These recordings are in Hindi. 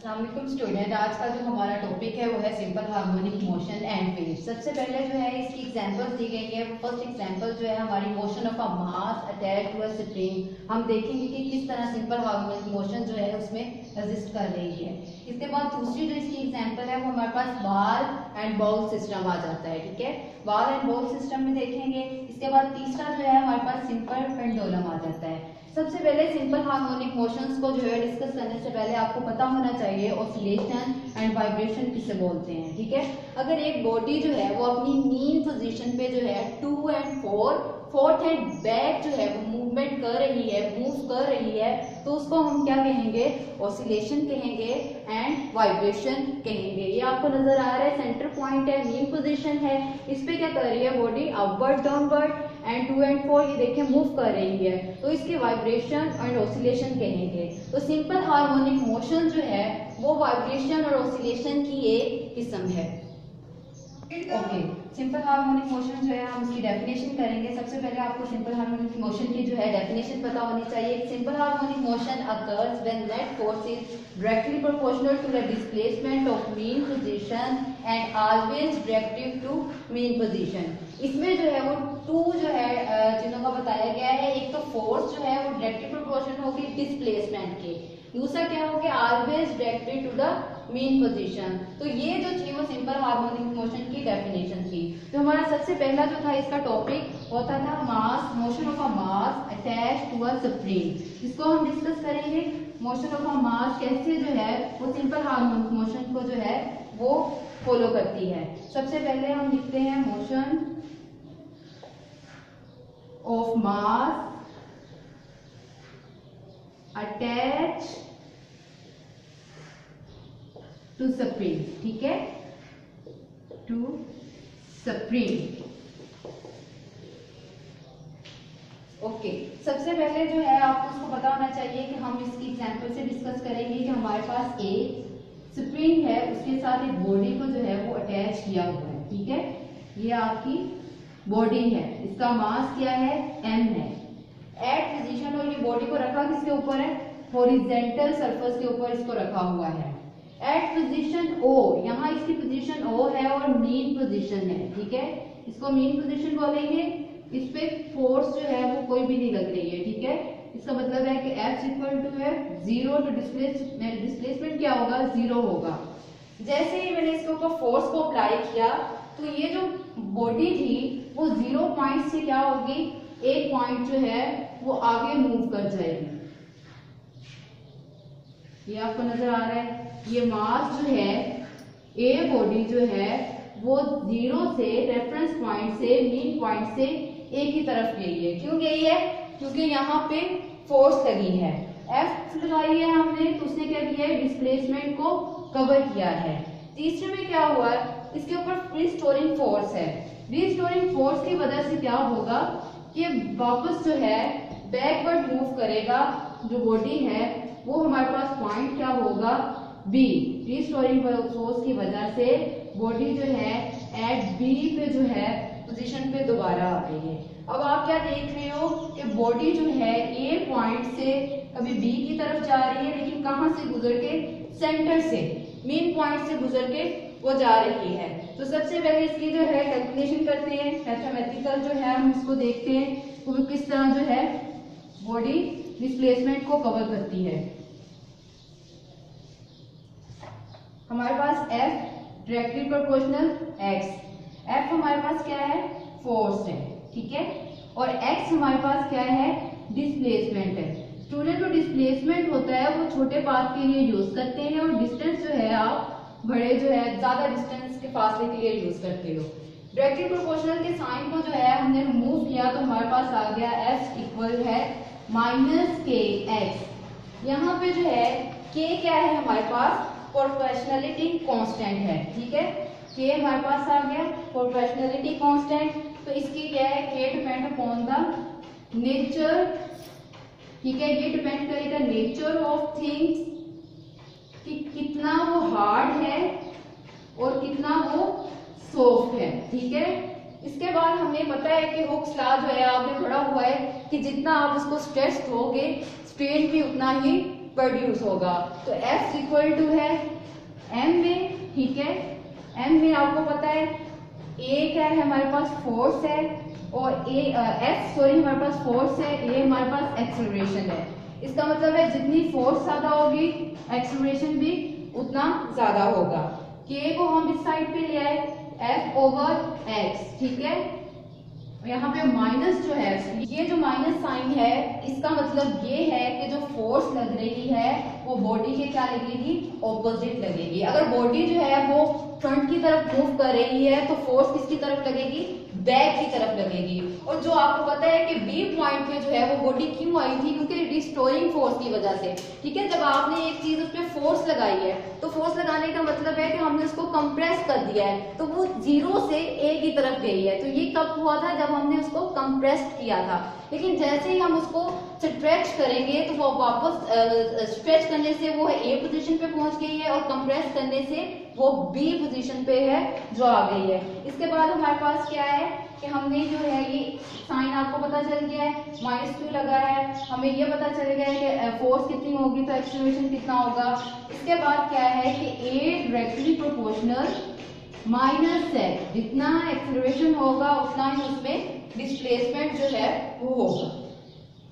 अस्सलामुअलैकुम स्टूडेंट। आज का जो हमारा टॉपिक है वो है simple harmonic motion and waves. सबसे पहले जो है इसकी एग्जांपल्स दी गई है। फर्स्ट एग्जांपल जो है हमारी motion of a mass attached to a spring. हम देखेंगे कि किस तरह सिंपल हार्मोनिक मोशन जो है उसमें एग्जिस्ट कर रही है। इसके बाद दूसरी जो इसकी एग्जांपल है वो हमारे पास बॉल एंड बाउल सिस्टम आ जाता है। ठीक है, बॉल एंड बाउल सिस्टम में देखेंगे। इसके बाद तीसरा जो है हमारे पास सिंपल पेंडुलम आ जाता है। सबसे पहले सिंपल हार्मोनिक मोशंस को जो है डिस्कस करने से पहले आपको पता होना चाहिए ऑसिलेशन एंड वाइब्रेशन किसे बोलते हैं। ठीक है, अगर एक बॉडी जो है वो अपनी मीन पोजीशन पे जो है 2 एंड 4 फोर्थ एंड बैक जो है वो मूवमेंट कर रही है, मूव कर रही है, तो उसको हम क्या कहेंगे? ऑसिलेशन कहेंगे एंड वाइब्रेशन कहेंगे। ये आपको नजर आ रहा है, सेंटर पॉइंट है, मीन पोजीशन है, इस पे क्या कर रही है body? Upward downward and 2 and 4 ये देखिए मूव कर रही है, तो इसके वाइब्रेशन एंड ऑसिलेशन कहेंगे। तो सिंपल हार्मोनिक मोशन जो है वो वाइब्रेशन और ऑसिलेशन की एक किस्म है। ओके, सिंपल हार्मोनिक मोशन जो है हम इसकी डेफिनेशन करेंगे। सबसे पहले आपको सिंपल हार्मोनिक मोशन की जो है डेफिनेशन पता होनी चाहिए। Simple harmonic motion occurs when net force is directly proportional to the displacement of mean position and always directive to mean position. इसमें जो है वो टू जो है चीजों का बताया गया है। एक तो फोर्स जो है वो डायरेक्टली प्रोपोर्शनल होगी डिस्प्लेसमेंट के, दूसरा क्या हो गया? Always directly to the mean position. तो ये जो थी वो सिंपल हार्मोनिक मोशन की डेफिनेशन थी। तो हमारा सबसे पहला जो था इसका टॉपिक होता था mass, motion of a mass attached to a spring. इसको हम डिस्कस करेंगे। मोशन ऑफ अ मास कैसे जो है वो सिंपल हार्मोनिक मोशन को जो है वो फॉलो करती है। सबसे पहले हम लिखते हैं motion of mass attach to spring. ठीक है, टू स्प्रिंग। ओके, सबसे पहले जो है आपको उसको पता होना चाहिए कि हम इसकी एग्जांपल से डिस्कस करेंगे कि हमारे पास एक स्प्रिंग है, उसके साथ एक बॉडी को जो है वो अटैच किया हुआ है। ठीक है, ये आपकी बॉडी है, इसका मास क्या है? m है। एट पोजीशन, और ये बॉडी को रखा किसके ऊपर है? हॉरिजॉन्टल सरफेस के ऊपर इसको रखा हुआ है। एट पोजीशन O, यहाँ इसकी पोजीशन O है और मीन पोजीशन है। ठीक है, इसको मीन पोजीशन बोलेंगे। इस पे फोर्स जो है वो कोई भी नहीं लग रही है। ठीक है, इसका मतलब है कि F इक्वल टू है 0, तो डिस्प्लेसमेंट क्या होगा? 0 होगा। जैसे ही मैंने इसके ऊपर फोर्स को अप्लाई किया तो ये जो बॉडी थी वो 0 पॉइंट से क्या होगी? एक पॉइंट जो है वो आगे मूव कर जाएगी। ये आपको नजर आ रहा है। ये मास जो है, ए बॉडी जो है वो 0 से रेफरेंस पॉइंट से मीन पॉइंट से ए की तरफ गई है। क्यों गई है? क्योंकि यहाँ पे फोर्स लगी है, एफ लगाई है हमने, तो उसने क्या किया है? डिस्प्लेसमेंट को कवर किया है। तीसरे में क्या हुआ? इसके ऊपर रिस्टोरिंग फोर्स है। रिस्टोरिंग फोर्स की वजह से क्या होगा कि वापस जो है बैकवर्ड मूव करेगा। जो बॉडी है वो हमारे पास पॉइंट क्या होगा? बी। रिस्टोरिंग फोर्स की वजह से बॉडी जो है एट बी पे जो है पोजीशन पे दोबारा आ गई है। अब आप क्या देख रहे हो कि बॉडी जो है ए पॉइंट से अभी बी की तरफ जा रही है, लेकिन कहां से गुजर के? सेंटर से, मीन पॉइंट से गुजर के वो जा रही है। तो सबसे पहले इसकी जो है कैलकुलेशन करते हैं, मैथमेटिकल जो है हम इसको देखते हैं वो किस तरह जो है बॉडी डिस्प्लेसमेंट को कवर करती है। हमारे पास F directly proportional X, F हमारे पास क्या है? फोर्स है। ठीक है, और X हमारे पास क्या है? डिस्प्लेसमेंट है। स्टूडेंट, जो डिस्प्लेसमेंट होता है वो छोटे पाथ के लिए यूज करते हैं और डिस्टेंस जो है आप बड़े जो है ज्यादा डिस्टेंस के फासले के लिए यूज करते हो। डायरेक्टली प्रोपोर्शनल के साइन को जो है हमने रिमूव किया तो हमारे पास आ गया F इक्वल है -kx। यहाँ पे जो है k क्या है? हमारे पास प्रोपोर्शनलिटी कांस्टेंट है। ठीक है, k हमारे पास आ गया प्रोपोर्शनलिटी कांस्टेंट। तो इसकी क्या है? k depend upon the nature. ठीक है, ये डिपेंड करेगा नेचर ऑफ थिंग्स, कि कितना वो हार्ड है और कितना वो सॉफ्ट है। ठीक है, इसके बाद हमें पता है कि हुक्स लॉ जो है आपने पढ़ा हुआ है कि जितना आप उसको स्ट्रेस दोगे स्ट्रेन भी उतना ही प्रोड्यूस होगा। तो F इक्वल टू है M में, ठीक है। M में आपको पता है A क्या है, हमारे पास फोर्स है, और हमारे पास फोर्स है, A हमारे पास एक्सेलरेशन है। इसका मतलब है जितनी फोर्स ज्यादा होगी एक्सेलरेशन भी उतना ज्यादा होगा। K को हम इस साइड पे ले आए, F ओवर X, ठीक है। यहाँ पे माइनस जो है, ये जो माइनस साइन है इसका मतलब ये है कि जो फोर्स लग रही है वो बॉडी के क्या लगेगी, ऑपोजिट लगेगी। अगर बॉडी जो है वो फ्रंट की तरफ मूव कर रही है तो फोर्स किसकी तरफ लगेगी, बैक की तरफ लगेगी। और जो आपको पता है कि बी पॉइंट पे जो है वो बॉडी क्यों आई थी, क्योंकि रिस्टोरिंग फोर्स की वजह से, ठीक है। जब आपने एक चीज उस पर फोर्स लगाई है तो फोर्स लगाने का मतलब है कि हमने उसको कंप्रेस कर दिया है, तो वो जीरो से ए की तरफ गई है। तो ये कब हुआ था, जब हमने उसको कंप्रेस किया था। लेकिन जैसे ही हम उसको स्ट्रेच करेंगे तो वो वापस स्ट्रेच करने से वो ए पोजीशन पे पहुंच गई है, और कंप्रेस करने से वो बी पोजीशन पे है जो आ गई है। इसके बाद हमारे पास क्या है कि हमने जो है ये साइन आपको पता चल गया है, -2 लगा है, हमें ये पता चल गया है कि फोर्स कितनी होगी तो एक्सेलरेशन कितना होगा। इसके बाद क्या है कि A डायरेक्टली प्रोपोर्शनल माइनस है, जितना एक्सेलरेशन होगा उतना ही उसमें डिस्प्लेसमेंट जो है वो होगा।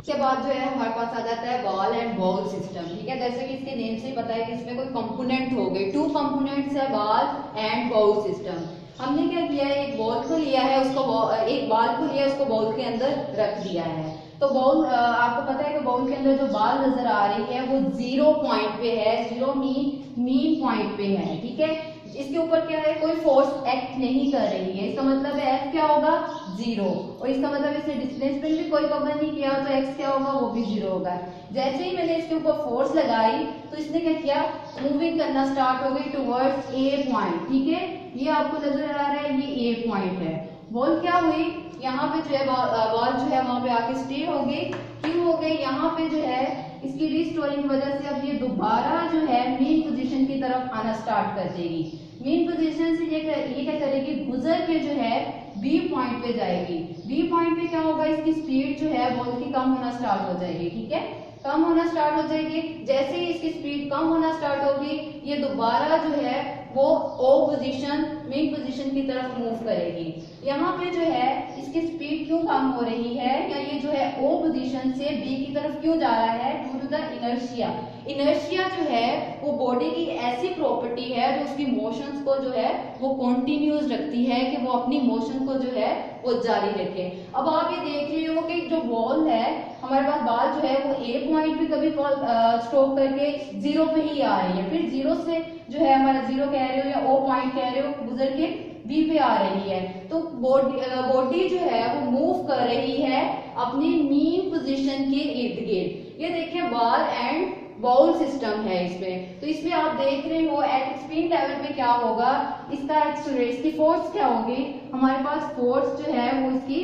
इसके बाद जो है हमारे पास आ जाता है बॉल एंड बाउल सिस्टम, ठीक है। जैसे कि इसके नेम से ही पता है कि इसमें कोई कंपोनेंट हो गए, 2 कंपोनेंट्स है बॉल एंड बाउल सिस्टम। हमने क्या किया है, एक बॉल को लिया है, उसको एक बॉल को लिया, उसको बॉल के अंदर रख दिया है। तो बॉल आपको पता है कि बॉल के अंदर जो बॉल नजर आ रही है वो 0 पॉइंट पे है, 0 मीन पॉइंट पे है, ठीक है। इसके ऊपर क्या है, कोई फोर्स एक्ट नहीं कर रही है, इसका मतलब है F क्या होगा, 0। और इसका मतलब इसने डिस्प्लेसमेंट भी कोई कवर नहीं किया तो X क्या होगा, वो भी 0 होगा। जैसे ही मैंने इसके ऊपर फोर्स लगाई तो इसने क्या किया, मूविंग करना स्टार्ट हो गई टुवर्ड्स A पॉइंट, ठीक है। ये आपको नजर आ रहा है, ये A पॉइंट है। बॉल क्या हुई, यहाँ पे जो है बॉल जो है वहां पे आके स्टे हो गई। क्यों हो गई, यहाँ पे जो है इसकी रिस्टोरिंग की वजह से अब ये दोबारा जो है मेन पोजीशन की तरफ आना स्टार्ट कर देगी। मेन पोजीशन से ये क्या करेगी, गुजर के जो है बी पॉइंट पे जाएगी। बी पॉइंट पे क्या होगा, इसकी स्पीड जो है बॉल की कम होना स्टार्ट हो जाएगी, ठीक है, कम होना स्टार्ट हो जाएगी। जैसे ही इसकी स्पीड कम होना स्टार्ट होगी ये दोबारा जो है वो ओ पोजीशन मेन पोजीशन की तरफ मूव करेगी। यहाँ पे जो है इसकी स्पीड क्यों कम हो रही है, या ये जो है ओ पोजीशन से बी की तरफ क्यों जा रहा है, due to the inertia. Inertia जो है वो बॉडी की ऐसी प्रॉपर्टी है जो उसकी मोशंस को जो है वो कॉन्टिन्यूस रखती है कि वो अपनी मोशन को जो है वो जारी रखे। अब आप ये देख रहे हो कि जो बॉल है हमारे पास, बॉल जो है वो ए पॉइंट पे कभी स्ट्रोक करके 0 पे ही आ रही है, फिर 0 से जो है हमारा 0 कह रहे हो या ओ पॉइंट कह रहे हो, गुजर के बी पे आ रही है। तो बॉडी जो है वो मूव कर रही है अपनी मीन पोजीशन के इर्द गिर्द। ये देखिए बॉल एंड बाउल सिस्टम है इसमें। तो इसमें आप देख रहे हो एट एक्सट्रीम लेवल पे क्या होगा, इसका एक्सेलरेशन की फोर्स क्या होगी, हमारे पास फोर्स जो है वो इसकी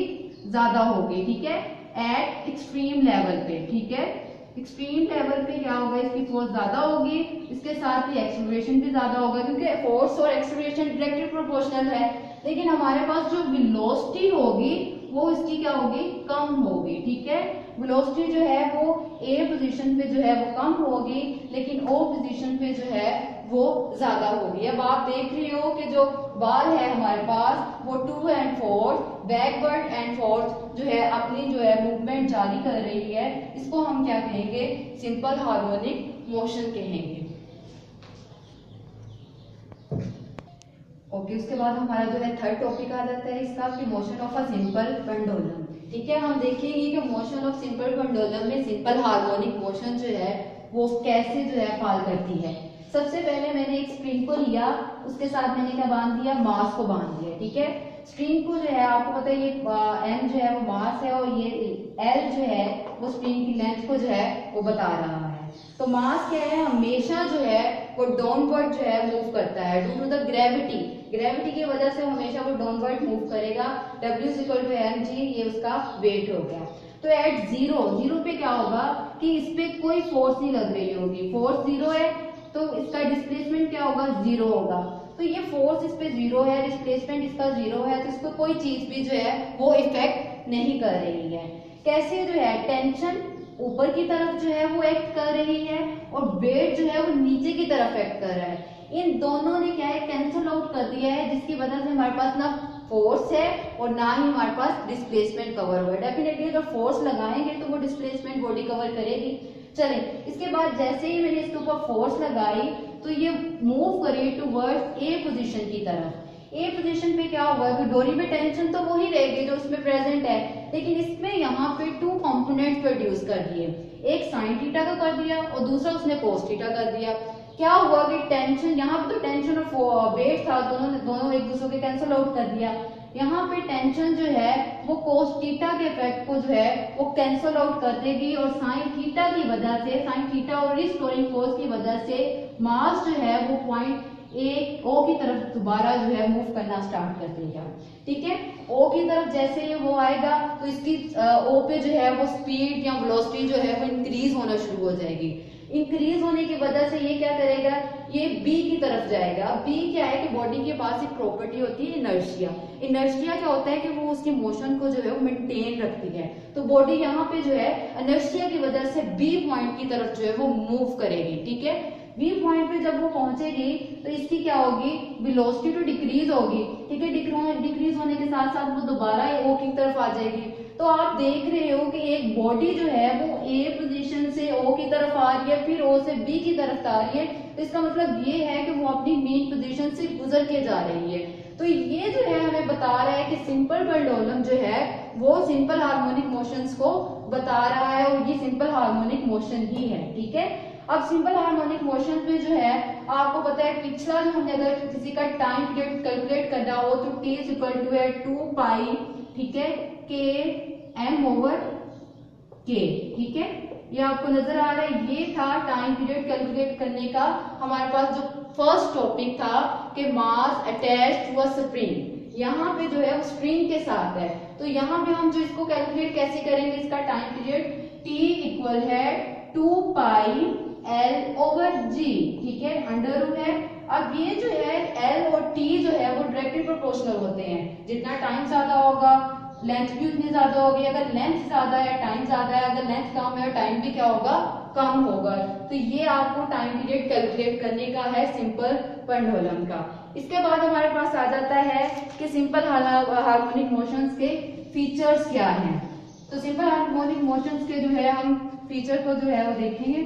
ज्यादा होगी, ठीक है, एट एक्सट्रीम लेवल पे, ठीक है। एक्सट्रीम लेवल पे क्या होगा, इसकी फोर्स ज्यादा होगी, इसके साथ ही एक्सेलरेशन भी ज्यादा होगा, क्योंकि फोर्स और एक्सेलरेशन डायरेक्टली प्रोपोर्शनल है। लेकिन हमारे पास जो वेलोसिटी होगी वो इसकी क्या होगी, कम होगी, ठीक है। वेलोसिटी जो है वो ए पोजीशन पे जो है वो कम होगी, लेकिन ओ पोजीशन पे जो है वो ज्यादा होगी। अब आप देख रहे हो कि जो बॉल है हमारे पास वो 2 and 4 बैकवर्ड एंड फोर्थ जो है अपनी जो है मूवमेंट जारी कर रही है। इसको हम क्या कहेंगे, सिंपल हार्मोनिक मोशन कहेंगे। ओके, उसके बाद हमारा जो है थर्ड टॉपिक आ जाता है इसका कि motion of a simple pendulum, ठीक है। हम देखेंगे कि मोशन ऑफ सिंपल पेंडुलम में सिंपल हार्मोनिक मोशन जो है वो कैसे जो है फॉल करती है। सबसे पहले मैंने एक स्प्रिंग को लिया, उसके साथ मैंने क्या बांध दिया, मास को बांध दिया, ठीक है। स्प्रिंग को जो है आपको पता है ये एम जो है वो मास है और ये एल जो है वो स्प्रिंग की लेंथ को जो है वो बता रहा है। तो मास क्या है, हमेशा जो है वो डाउनवर्ड जो है मूव करता है due to the gravity. Gravity की वजह से हमेशा वो डाउनवर्ड मूव करेगा। W=mg, ये उसका वेट हो गया। तो एट जीरो पे क्या होगा कि इस पे कोई फोर्स नहीं लग रही होगी, फोर्स 0 है तो इसका डिस्प्लेसमेंट क्या होगा, 0 होगा। तो ये फोर्स इस पे 0 है, डिस्प्लेसमेंट इसका 0 है, तो इसको कोई चीज भी जो है वो इफेक्ट नहीं कर रही है। कैसे जो है, टेंशन ऊपर की तरफ जो है वो एक्ट कर रही है और वेट जो है वो नीचे की तरफ एक्ट कर रहा है। इन दोनों ने क्या है कैंसिल आउट कर दिया है, जिसकी वजह से हमारे पास ना फोर्स है और ना ही हमारे पास डिस्प्लेसमेंट कवर हुआ है। डेफिनेटली अगर फोर्स लगाएंगे तो वो डिस्प्लेसमेंट बॉडी कवर करेगी। चले, इसके बाद जैसे ही मैंने इसके ऊपर फोर्स लगाई तो ये मूव करी टूवर्ड्स ए पोजीशन की तरफ। ए पोजीशन पे क्या हुआ कि डोरी में टेंशन तो वही रहेगी जो उसमें प्रेजेंट है, लेकिन इसमें यहाँ पे टू कंपोनेंट्स प्रोड्यूस कर दिए, एक साइन थीटा का कर दिया और दूसरा उसने कोस थीटा कर दिया। क्या हुआ कि टेंशन, यहाँ पे तो टेंशन और वेट था, दोनों एक दूसरे के कैंसिल आउट कर दिया। यहाँ पे टेंशन जो है वो कोस थीटा के इफेक्ट को जो है वो कैंसिल आउट कर देगी और साइन थीटा की वजह से, साइन थीटा और रिस्टोरिंग फोर्स की वजह से मास जो है वो पॉइंट ए ओ की तरफ दोबारा जो है मूव करना स्टार्ट कर देगा। ठीक है, ओ की तरफ जैसे ही वो आएगा तो इसकी ओ पे जो है वो स्पीड या वेलोसिटी जो है वो इंक्रीज होना शुरू हो जाएगी। इंक्रीज होने की वजह से ये क्या करेगा, ये बी की तरफ जाएगा। बी क्या है कि बॉडी के पास एक प्रॉपर्टी होती है इनर्शिया। इनर्शिया क्या होता है कि वो उसकी मोशन को जो है वो मेंटेन रखती है। तो बॉडी यहाँ पे जो है इनर्शिया की वजह से बी पॉइंट की तरफ जो है वो मूव करेगी। ठीक है, बी पॉइंट पे जब वो पहुंचेगी तो इसकी क्या होगी, वेलोसिटी तो डिक्रीज होगी। ठीक है, डिक्रीज होने के साथ साथ वो दोबारा ओ की तरफ आ जाएगी। तो आप देख रहे हो कि एक बॉडी जो है वो ए पोजीशन से ओ की तरफ आ रही है, फिर ओ से बी की तरफ आ रही है। तो इसका मतलब ये है कि वो अपनी मेन पोजीशन से गुजर के जा रही है। तो ये जो है हमें बता रहा है कि सिंपल पेंडुलम जो है वो सिंपल हार्मोनिक मोशंस को बता रहा है और ये सिंपल हार्मोनिक मोशन ही है। ठीक है, अब सिंपल हार्मोनिक मोशन में जो है आपको पता है पिछला जो हमने अगर किसी का टाइम पीरियड कैलकुलेट करना हो तो t इज इक्वल टू है 2 पाई, ठीक है, k m ओवर k। ठीक है, ये आपको नजर आ रहा है, ये था टाइम पीरियड कैलकुलेट करने का हमारे पास जो फर्स्ट टॉपिक था कि मास अटैच्ड टू अ स्प्रिंग। यहाँ पे जो है वो स्प्रिंग के साथ है, तो यहाँ पे हम जो इसको कैलकुलेट कैसे करेंगे, इसका टाइम पीरियड t इक्वल है 2 पाई L ओवर G। ठीक है, अंडर रूट है। अब ये जो है L और T जो है वो डायरेक्टली प्रोपोर्शनल होते हैं। जितना टाइम ज्यादा होगा लेंथ भी उतनी ज्यादा होगी। अगर लेंथ ज्यादा है टाइम ज्यादा है, अगर लेंथ कम है टाइम भी क्या होगा, कम होगा। तो ये आपको टाइम पीरियड कैलकुलेट करने का है सिंपल पेंडुलम का। इसके बाद हमारे पास आ जाता है कि सिंपल हार्मोनिक मोशंस के फीचर्स क्या हैं। तो सिंपल हार्मोनिक मोशंस के जो है हम फीचर को जो है वो देखेंगे।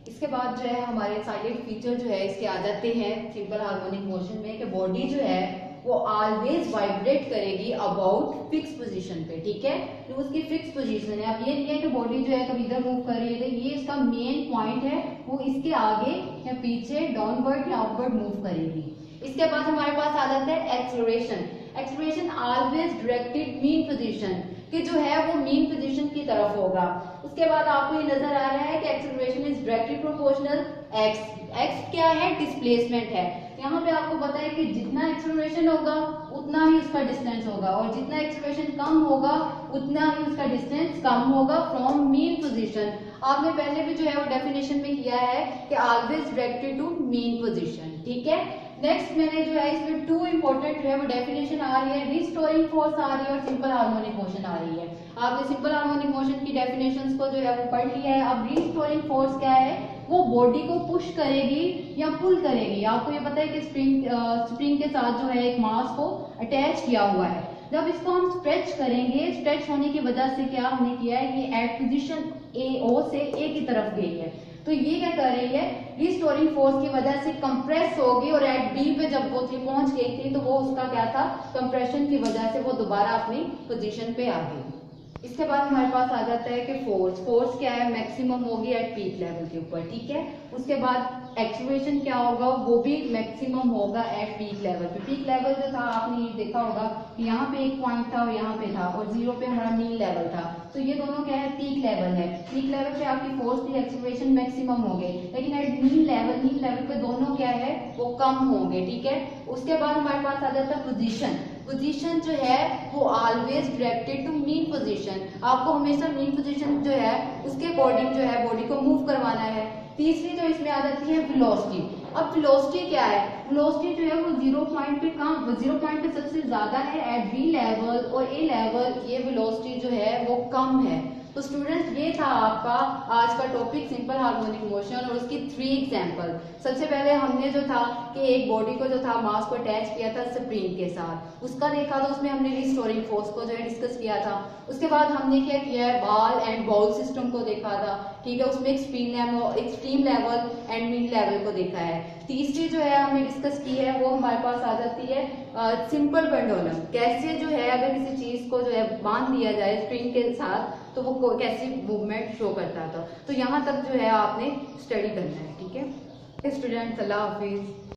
इसके बाद जो है हमारे साइलेंट फीचर जो है इसके आ जाते हैं सिंपल हार्मोनिक मोशन में कि बॉडी जो है वो ऑलवेज वाइब्रेट करेगी अबाउट फिक्स पोजीशन पे। ठीक है, तो उसकी फिक्स पोजीशन है। अब ये नहीं है कि बॉडी जो है कभी इधर मूव कर रही है, तो ये इसका मेन पॉइंट है, वो इसके आगे या पीछे डाउनवर्ड या अपवर्ड मूव करेगी। इसके बाद हमारे पास आ जाता है acceleration. Acceleration always directed mean position, कि जो है वो मीन पोजीशन की तरफ होगा। उसके बाद आपको ये नजर आ रहा है कि acceleration is directly proportional x. X क्या है, डिस्प्लेसमेंट है। यहाँ पे आपको पता है कि जितना एक्सेलरेशन होगा उतना ही उसका डिस्टेंस होगा और जितना एक्सेलरेशन कम होगा उतना ही उसका डिस्टेंस कम होगा फ्रॉम मीन पोजीशन। आपने पहले भी जो है वो डेफिनेशन में किया है कि always directed to mean position. ठीक है, नेक्स्ट मैंने जो है इसमें टू इंपॉर्टेंट जो है वो डेफिनेशन आ रही है, रिस्टोरिंग फोर्स आ रही है और सिंपल हार्मोनिक मोशन आ रही है। आपने सिंपल हार्मोनिक मोशन की डेफिनेशंस को जो है वो पढ़ लिया है। अब रिस्टोरिंग फोर्स क्या है, वो बॉडी को पुश करेगी या पुल करेगी। आपको ये पता है कि स्प्रिंग के साथ जो है एक मास को अटैच किया हुआ है। जब इसको हम स्ट्रेच करेंगे, स्ट्रेच होने की वजह से क्या हमने किया है, ये एट पोजीशन ओ से ए की तरफ गई है। तो ये क्या कर रही है, रिस्टोरिंग फोर्स की वजह से कंप्रेस होगी और एट बी पे जब वो पहुंच गई थी तो वो उसका क्या था, कंप्रेशन की वजह से वो दोबारा अपनी पोजीशन पे आ गई। इसके बाद हमारे पास आ जाता है कि फोर्स क्या है, मैक्सिमम होगी एट पीक लेवल के ऊपर। ठीक है, उसके बाद एक्सेलरेशन क्या होगा, वो भी मैक्सिमम होगा एट पीक लेवल पे। पीक लेवल जो था आपने ये देखा होगा कि यहाँ पे एक पॉइंट था और यहाँ पे था और जीरो पे हमारा मीन लेवल था। तो ये दोनों क्या है, पीक लेवल है। पीक लेवल पे आपकी फोर्स की एक्सेलरेशन मैक्सिमम हो गई, लेकिन एट मीन लेवल पे दोनों क्या है वो कम होंगे। ठीक है, उसके बाद हमारे पास आ जाता है पोजीशन। पोजीशन जो है वो always directed to mean position. आपको हमेशा मीन पोजीशन जो है उसके अकॉर्डिंग जो है बॉडी को मूव करवाना है। तीसरी जो इसमें आ जाती है वेलोसिटी। अब वेलोसिटी क्या है, वेलोसिटी जो है वो 0 पॉइंट पे कहाँ, 0 पॉइंट पे सबसे ज्यादा है एट बी लेवल, और ए लेवल ये वेलोसिटी जो है वो कम है। तो स्टूडेंट्स ये था आपका आज का टॉपिक सिंपल हार्मोनिक मोशन और उसकी 3 एग्जांपल। सबसे पहले हमने जो था कि एक बॉडी को जो था मास को अटैच किया था स्प्रिंग के साथ, उसका देखा था, उसमें हमने रिस्टोरिंग फोर्स को जो है डिस्कस किया था। उसके बाद हमने क्या किया है, बॉल एंड बाउल सिस्टम को देखा था, ठीक है, उसमें extreme level and mid level को देखा है। तीसरी जो है हमने डिस्कस की है वो हमारे पास आ जाती है सिंपल पेंडुलम, कैसे जो है अगर किसी चीज को जो है बांध दिया जाए स्प्रिंग के साथ तो वो कैसी मूवमेंट शो करता था। तो यहाँ तक जो है आपने स्टडी करना है, ठीक है स्टूडेंट्स। अल्लाह हाफिज।